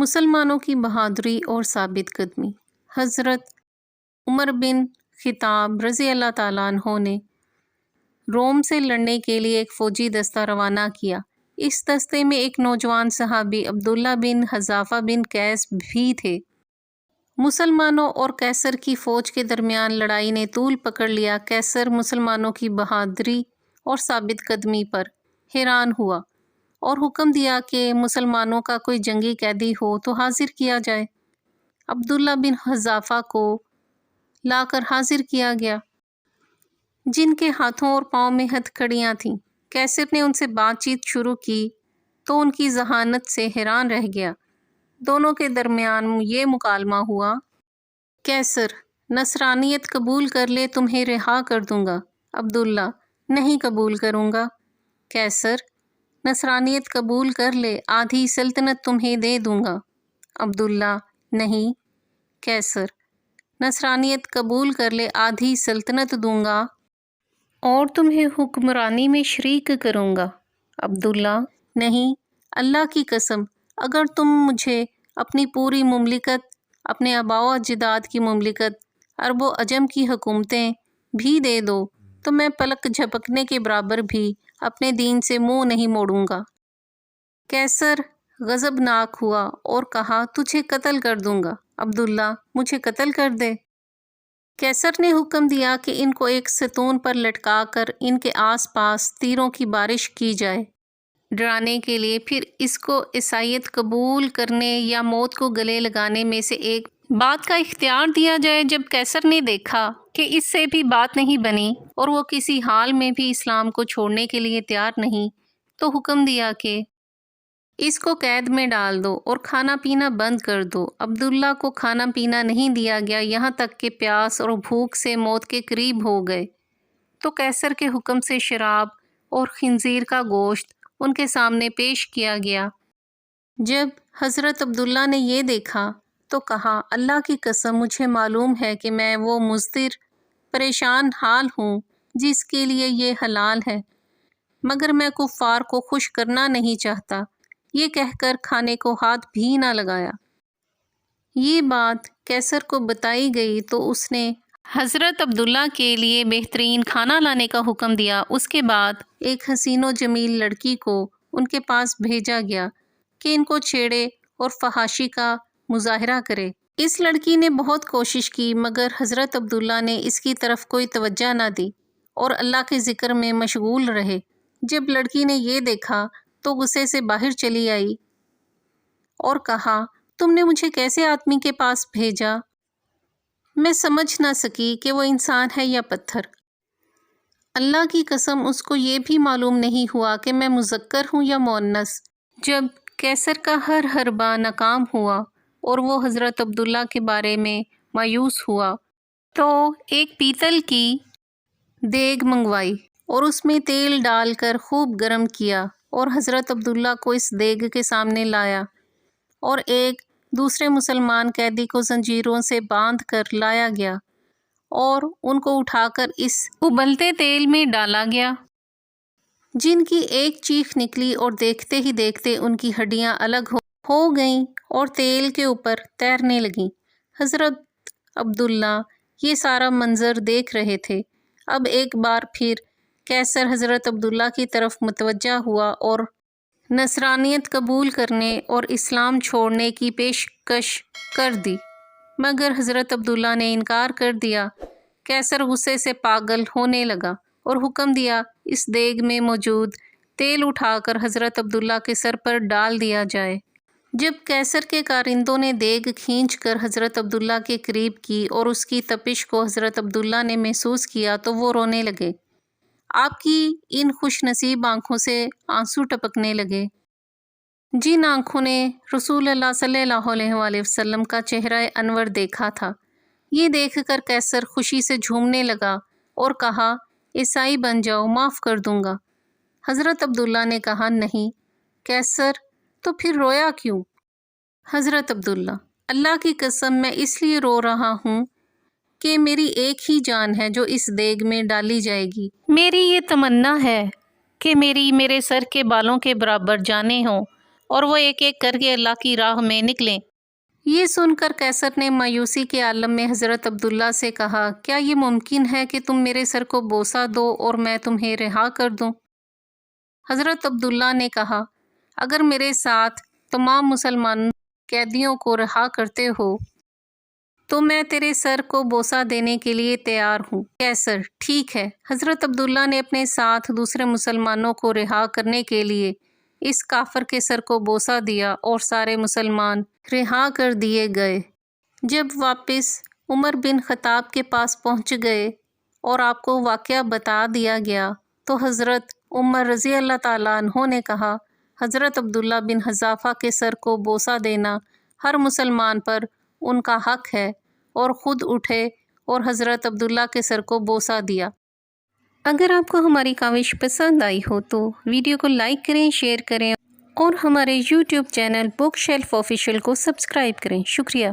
مسلمانوں کی بہادری اور ثابت قدمی۔ حضرت عمر بن خطاب رضی اللہ تعالیٰ عنہ نے روم سے لڑنے کے لیے ایک فوجی دستہ روانہ کیا۔ اس دستے میں ایک نوجوان صحابی عبداللہ بن حذافہ بن قیس بھی تھے۔ مسلمانوں اور قیصر کی فوج کے درمیان لڑائی نے طول پکڑ لیا۔ قیصر مسلمانوں کی بہادری اور ثابت قدمی پر حیران ہوا اور حکم دیا کہ مسلمانوں کا کوئی جنگی قیدی ہو تو حاضر کیا جائے۔ عبداللہ بن حذافہ کو لا کر حاضر کیا گیا، جن کے ہاتھوں اور پاؤں میں ہتھ کڑیاں تھیں۔ قیصر نے ان سے بات چیت شروع کی تو ان کی ذہانت سے حیران رہ گیا۔ دونوں کے درمیان یہ مکالمہ ہوا، قیصر نصرانیت قبول کر لے تمہیں رہا کر دوں گا۔ عبداللہ نہیں قبول کروں گا۔ قیصر نصرانیت قبول کر لے آدھی سلطنت تمہیں دے دوں گا۔ عبداللہ نہیں۔ قیصر نصرانیت قبول کر لے آدھی سلطنت دوں گا اور تمہیں حکمرانی میں شریک کروں گا۔ عبداللہ نہیں، اللہ کی قسم اگر تم مجھے اپنی پوری مملکت، اپنے آباء و اجداد کی مملکت، عرب و عجم کی حکومتیں بھی دے دو تو میں پلک جھپکنے کے برابر بھی اپنے دین سے منہ نہیں موڑوں گا۔ قیصر غضبناک ہوا اور کہا تجھے قتل کر دوں گا۔ عبداللہ مجھے قتل کر دے۔ قیصر نے حکم دیا کہ ان کو ایک ستون پر لٹکا کر ان کے آس پاس تیروں کی بارش کی جائے ڈرانے کے لیے، پھر اس کو عیسائیت قبول کرنے یا موت کو گلے لگانے میں سے ایک بات کا اختیار دیا جائے۔ جب قیصر نے دیکھا کہ اس سے بھی بات نہیں بنی اور وہ کسی حال میں بھی اسلام کو چھوڑنے کے لیے تیار نہیں، تو حکم دیا کہ اس کو قید میں ڈال دو اور کھانا پینا بند کر دو۔ عبداللہ کو کھانا پینا نہیں دیا گیا یہاں تک کہ پیاس اور بھوک سے موت کے قریب ہو گئے تو قیصر کے حکم سے شراب اور خنزیر کا گوشت ان کے سامنے پیش کیا گیا۔ جب حضرت عبداللہ نے یہ دیکھا تو کہا اللہ کی قسم مجھے معلوم ہے کہ میں وہ مضطر پریشان حال ہوں جس کے لیے یہ حلال ہے، مگر میں کفار کو خوش کرنا نہیں چاہتا۔ یہ کہہ کر کھانے کو ہاتھ بھی نہ لگایا۔ یہ بات قیصر کو بتائی گئی تو اس نے حضرت عبداللہ کے لیے بہترین کھانا لانے کا حکم دیا۔ اس کے بعد ایک حسین و جمیل لڑکی کو ان کے پاس بھیجا گیا کہ ان کو چھیڑے اور فحاشی کا مظاہرہ کرے۔ اس لڑکی نے بہت کوشش کی مگر حضرت عبداللہ نے اس کی طرف کوئی توجہ نہ دی اور اللہ کے ذکر میں مشغول رہے۔ جب لڑکی نے یہ دیکھا تو غصے سے باہر چلی آئی اور کہا تم نے مجھے کیسے آدمی کے پاس بھیجا؟ میں سمجھ نہ سکی کہ وہ انسان ہے یا پتھر۔ اللہ کی قسم اس کو یہ بھی معلوم نہیں ہوا کہ میں مذکر ہوں یا مؤنث۔ جب قیصر کا ہر حربہ ناکام ہوا اور وہ حضرت عبداللہ کے بارے میں مایوس ہوا تو ایک پیتل کی دیگ منگوائی اور اس میں تیل ڈال کر خوب گرم کیا اور حضرت عبداللہ کو اس دیگ کے سامنے لایا اور ایک دوسرے مسلمان قیدی کو زنجیروں سے باندھ کر لایا گیا اور ان کو اٹھا کر اس ابلتے تیل میں ڈالا گیا، جن کی ایک چیخ نکلی اور دیکھتے ہی دیکھتے ان کی ہڈیاں الگ ہو گئیں اور تیل کے اوپر تیرنے لگیں۔ حضرت عبداللہ یہ سارا منظر دیکھ رہے تھے۔ اب ایک بار پھر قیصر حضرت عبداللہ کی طرف متوجہ ہوا اور نصرانیت قبول کرنے اور اسلام چھوڑنے کی پیشکش کر دی، مگر حضرت عبداللہ نے انکار کر دیا۔ قیصر غصے سے پاگل ہونے لگا اور حکم دیا اس دیگ میں موجود تیل اٹھا کر حضرت عبداللہ کے سر پر ڈال دیا جائے۔ جب قیصر کے کارندوں نے دیگ کھینچ کر حضرت عبداللہ کے قریب کی اور اس کی تپش کو حضرت عبداللہ نے محسوس کیا تو وہ رونے لگے۔ آپ کی ان خوش نصیب آنکھوں سے آنسو ٹپکنے لگے جن آنکھوں نے رسول اللہ صلی اللہ علیہ وآلہ وسلم کا چہرہ انور دیکھا تھا۔ یہ دیکھ کر قیصر خوشی سے جھومنے لگا اور کہا عیسائی بن جاؤ، معاف کر دوں گا۔ حضرت عبداللہ نے کہا نہیں۔ قیصر تو پھر رویا کیوں؟ حضرت عبداللہ اللہ کی قسم میں اس لیے رو رہا ہوں کہ میری ایک ہی جان ہے جو اس دیگ میں ڈالی جائے گی۔ میری یہ تمنا ہے کہ میرے سر کے بالوں کے برابر جانیں ہوں اور وہ ایک ایک کر کے اللہ کی راہ میں نکلیں۔ یہ سن کر قیصر نے مایوسی کے عالم میں حضرت عبداللہ سے کہا، کیا یہ ممکن ہے کہ تم میرے سر کو بوسہ دو اور میں تمہیں رہا کر دوں؟ حضرت عبداللہ نے کہا، اگر میرے ساتھ تمام مسلمان قیدیوں کو رہا کرتے ہو تو میں تیرے سر کو بوسہ دینے کے لیے تیار ہوں۔ قیصر، ٹھیک ہے۔ حضرت عبداللہ نے اپنے ساتھ دوسرے مسلمانوں کو رہا کرنے کے لیے اس کافر کے سر کو بوسہ دیا اور سارے مسلمان رہا کر دیے گئے۔ جب واپس عمر بن خطاب کے پاس پہنچ گئے اور آپ کو واقعہ بتا دیا گیا تو حضرت عمر رضی اللہ تعالیٰ عنہ نے کہا، حضرت عبداللہ بن حذافہ کے سر کو بوسہ دینا ہر مسلمان پر ان کا حق ہے، اور خود اٹھے اور حضرت عبداللہ کے سر کو بوسہ دیا۔ اگر آپ کو ہماری کاوش پسند آئی ہو تو ویڈیو کو لائک کریں، شیئر کریں اور ہمارے YouTube channel book shelf official کو سبسکرائب کریں۔ شکریہ۔